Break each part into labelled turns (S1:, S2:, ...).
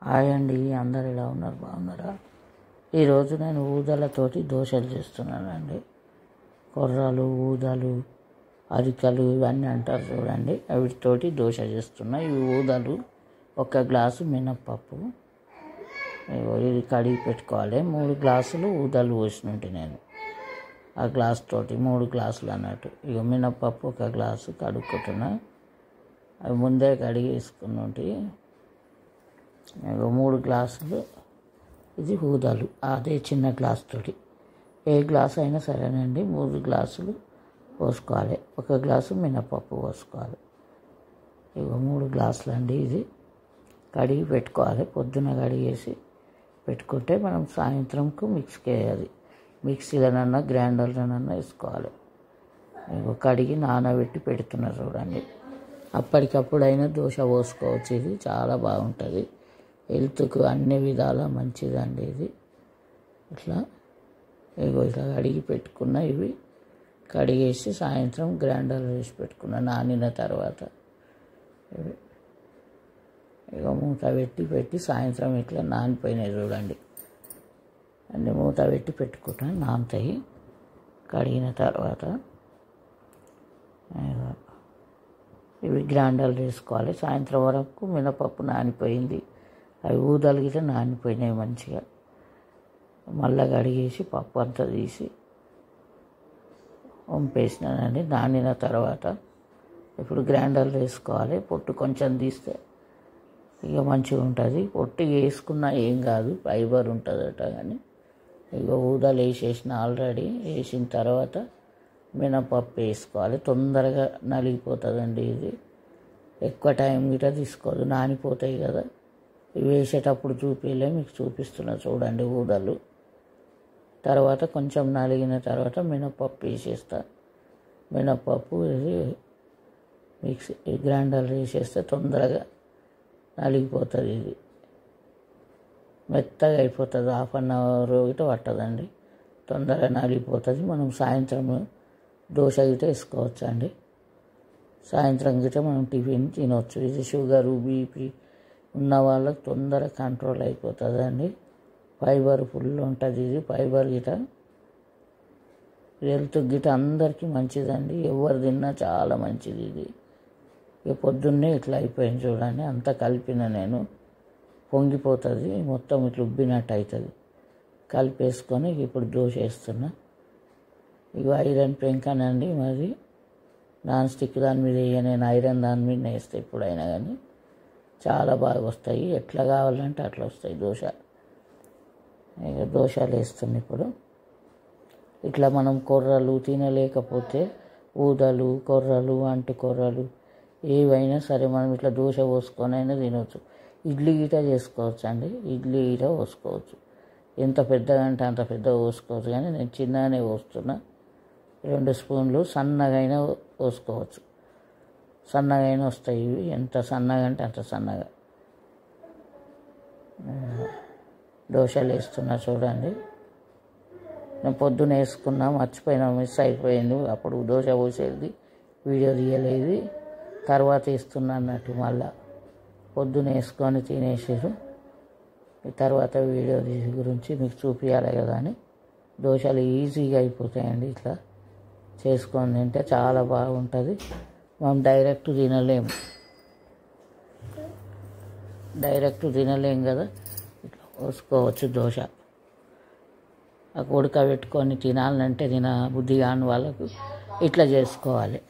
S1: Hi అండి, అందరు ఎలా ఉన్నారు? బాగున్నారా? ఈరోజు నేను ఊదలతోటి దోశలు చేస్తున్నానండి. కొర్రలు, ఊదలు, అరికలు ఇవన్నీ అంటారు చూడండి, వీటితోటి దోశ చేస్తున్నా. ఇవి ఊదలు, 1 గ్లాసు మినప్పప్పు, ఇది కడిగి పెట్టుకోవాలి. 3 గ్లాసులు ఊదలు పోసినట్టు నేను ఆ గ్లాస్ తోటి 3 గ్లాసులు అన్నట్టు. ఇక మినప్పప్పు 1 గ్లాసు కడుక్కుంటున్నా. అవి ముందే కడిగి వేసుకున్నట్టు. 3 గ్లాసులు ఇది ఊదలు, అదే చిన్న గ్లాస్ తోటి. ఏ గ్లాస్ అయినా సరేనండి, 3 గ్లాసులు పోసుకోవాలి. 1 గ్లాసు మినపప్పు పోసుకోవాలి. 3 గ్లాసులు అండి. ఇది కడిగి పెట్టుకోవాలి. పొద్దున కడిగేసి పెట్టుకుంటే మనం సాయంత్రంకు మిక్స్కి వేయాలి. మిక్సీలోనన్నా గ్రైండర్లోనన్నా వేసుకోవాలి. కడిగి నానబెట్టి పెడుతున్నారు చూడండి. అప్పటికప్పుడైనా దోశ పోసుకోవచ్చు. ఇది చాలా బాగుంటుంది, హెల్త్కు అన్ని విధాల మంచిదండి ఇది. ఇట్లా కడిగి పెట్టుకున్న ఇవి కడిగేసి సాయంత్రం గ్రైండర్లో వేసి పెట్టుకున్న. నానిన తర్వాత మూత పెట్టి సాయంత్రం ఇట్లా నానిపోయినాయి చూడండి. అన్నీ మూత పెట్టి పెట్టుకుంటాను, నానుతాయి. కడిగిన తర్వాత ఇవి గ్రైండర్లు వేసుకోవాలి. సాయంత్రం వరకు మినపప్పు నానిపోయింది, అవి ఊదలు గిట్ట నానిపోయినాయి మంచిగా. మళ్ళీ కడిగేసి పప్పు అంతా తీసి వంపేసినానండి. నానిన తర్వాత ఇప్పుడు గ్రైండర్లు వేసుకోవాలి. పొట్టు కొంచెం తీస్తే ఇక మంచిగా ఉంటుంది. పొట్టు వేసుకున్నా ఏం కాదు, ఫైబర్ ఉంటుందట. కానీ ఇక ఊదలు వేసేసిన ఆల్రెడీ. వేసిన తర్వాత మినపప్పు వేసుకోవాలి. తొందరగా నలిగిపోతుందండి ఇది. ఎక్కువ టైం గిట్ట తీసుకోదు, నానిపోతాయి కదా. ఇవి వేసేటప్పుడు చూపిలే, మీకు చూపిస్తున్నా చూడండి. ఊదలు తర్వాత కొంచెం నలిగిన తర్వాత మినపప్పు వేసేస్తా. మినపప్పు ఇది మిక్సీ గ్రైండర్లో వేసేస్తే తొందరగా నలిగిపోతుంది. ఇది మెత్తగా అయిపోతుంది. 1/2 అవర్ గిట్ట పట్టదండి, తొందరగా నలిగిపోతుంది. మనం సాయంత్రం దోశ గిట్ట వేసుకోవచ్చు అండి. సాయంత్రం గిట్ట మనం టిఫిన్ తినవచ్చు. ఇది షుగరు, బీపీ ఉన్న వాళ్ళకి తొందరగా కంట్రోల్ అయిపోతుందండి. ఫైబర్ ఫుల్ ఉంటుంది. ఇది ఫైబర్ గిట హెల్త్ గిట అందరికీ మంచిదండి. ఎవరు తిన్నా చాలా మంచిది ఇది. ఇక పొద్దున్నే ఇట్లా అయిపోయింది చూడండి. అంతా కలిపిన నేను, పొంగిపోతుంది మొత్తం, ఇట్లా ఉబ్బినట్టు అవుతుంది. కలిపేసుకొని ఇప్పుడు దోశ వేస్తున్నా. ఇవి ఐరన్ పెంకనండి, మరి నాన్ స్టిక్ దాని మీద వేయ, నేను ఐరన్ దాని మీద వేస్తే ఎప్పుడైనా కానీ చాలా బాగా వస్తాయి. ఎట్లా కావాలంటే అట్లా వస్తాయి దోశ. ఇక దోశలు వేస్తుంది ఇప్పుడు. ఇట్లా మనం కొర్రలు తినలేకపోతే ఊదలు, కొర్రలు, అంటు కొర్రలు ఏవైనా సరే మనం ఇట్లా దోశ పోసుకొని అయినా తినవచ్చు. ఇడ్లీ గిట చేసుకోవచ్చు అండి. ఇడ్లీ గిట పోసుకోవచ్చు. ఎంత పెద్దగా అంటే అంత పెద్దగా పోసుకోవచ్చు, కానీ నేను చిన్నగానే పోస్తున్నా. 2 స్పూన్లు సన్నగా అయినా పోసుకోవచ్చు. సన్నగా అయినా వస్తాయి ఇవి. ఎంత సన్నగా అంటే అంత సన్నగా దోశలు వేస్తున్నా చూడండి. నేను పొద్దున వేసుకున్నా, మర్చిపోయినా, మిస్ అయిపోయింది. అప్పుడు దోశ పోసేది వీడియో తీయలేదు, తర్వాత వేస్తున్నా అన్నట్టు. మళ్ళా పొద్దున వేసుకొని తినేసారు. తర్వాత వీడియో గురించి మీకు చూపించాలి కదా అని. దోశలు ఈజీగా అయిపోతాయండి. ఇట్లా చేసుకొని తింటే చాలా బాగుంటుంది. మనం డైరెక్ట్ తినలేం కదా, ఇట్లా పోసుకోవచ్చు దోశ. ఉడకబెట్టుకొని తినాలంటే తిన బుద్ధి కాని వాళ్ళకు ఇట్లా చేసుకోవాలి.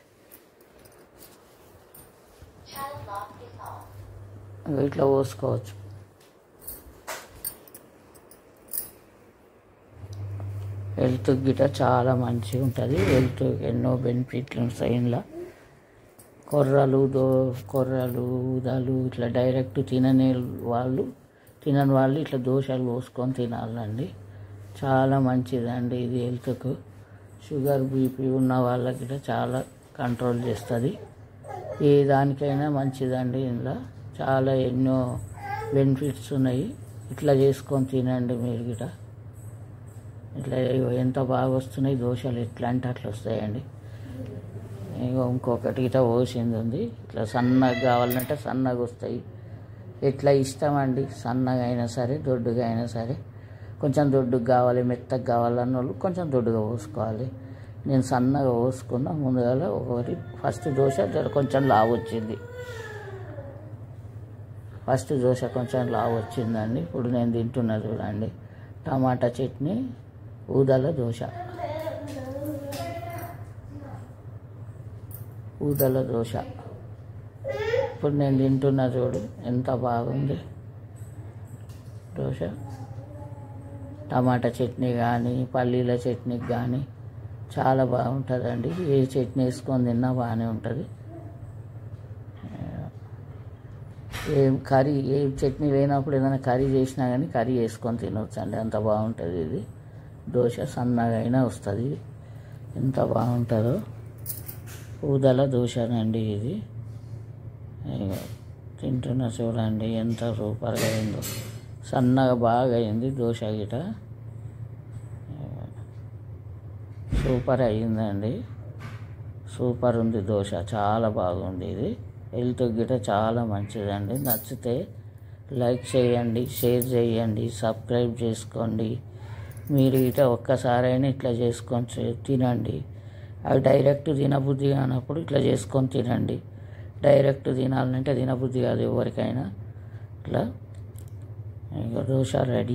S1: ఇట్లా పోసుకోవచ్చు. హెల్త్ గిట చాలా మంచిగా ఉంటుంది. హెల్త్ ఎన్నో బెనిఫిట్లు ఉంటాయి ఇందులో. కొర్రలు, ఊదలు ఇట్లా డైరెక్ట్ తినని వాళ్ళు ఇట్లా దోశలు పోసుకొని తినాలండి. చాలా మంచిదండి ఇది హెల్త్కు. షుగర్, బీపీ ఉన్న వాళ్ళకి చాలా కంట్రోల్ చేస్తుంది. ఏ దానికైనా మంచిదండి. ఇందులో చాలా ఎన్నో బెనిఫిట్స్ ఉన్నాయి. ఇట్లా చేసుకొని తినండి మీరు గిట. ఇట్లా ఎంత బాగా వస్తున్నాయి దోశలు, ఎట్లా అంటే అట్లా వస్తాయండి. ఇంకొకటి గిట పోసింది ఉంది. ఇట్లా సన్నగా కావాలంటే సన్నగా వస్తాయి, ఎట్లా ఇష్టం అండి, సన్నగా అయినా సరే దొడ్డుగా అయినా సరే. కొంచెం దొడ్డుగా కావాలి, మెత్తగా కావాలన్న వాళ్ళు కొంచెం దొడ్డుగా పోసుకోవాలి. నేను సన్నగా పోసుకున్న. ముందుగా ఒకటి ఫస్ట్ దోశ కొంచెం లావు వచ్చింది. ఫస్ట్ దోశ కొంచెం లావు వచ్చిందండి. ఇప్పుడు నేను తింటున్నా చూడండి, టమాటా చట్నీ, ఊదల దోశ. ఊదల దోశ ఇప్పుడు నేను తింటున్నా చూడు, ఎంత బాగుంది దోశ. టమాటా చట్నీ కానీ పల్లీల చట్నీకి కానీ చాలా బాగుంటుందండి. ఏ చట్నీ వేసుకొని తిన్నా బాగానే ఉంటుంది. ఏ చట్నీ వేయినప్పుడు ఏదైనా కర్రీ చేసినా కానీ కర్రీ వేసుకొని తినవచ్చు అండి, అంత బాగుంటుంది ఇది. దోశ సన్నగా అయినా వస్తుంది, ఎంత బాగుంటుందో. ఊదల దోశనండి ఇది. తింటున్నా చూడండి, ఎంత సూపర్గా అయిందో. సన్నగా బాగా అయింది దోశ గిట, సూపర్ అయ్యిందండి. సూపర్ ఉంది దోశ, చాలా బాగుంది ఇది. హెల్త్ గిట చాలా మంచిదండి. నచ్చితే లైక్ చేయండి, షేర్ చేయండి, సబ్స్క్రైబ్ చేసుకోండి. మీరు గిట ఒక్కసారైనా ఇట్లా చేసుకొని తినండి. అవి డైరెక్ట్ తినబుద్ధి కానప్పుడు ఇట్లా చేసుకొని తినండి. డైరెక్ట్ తినాలంటే తినబుద్ధి కాదు ఎవరికైనా. ఇట్లా దోశ రెడీ.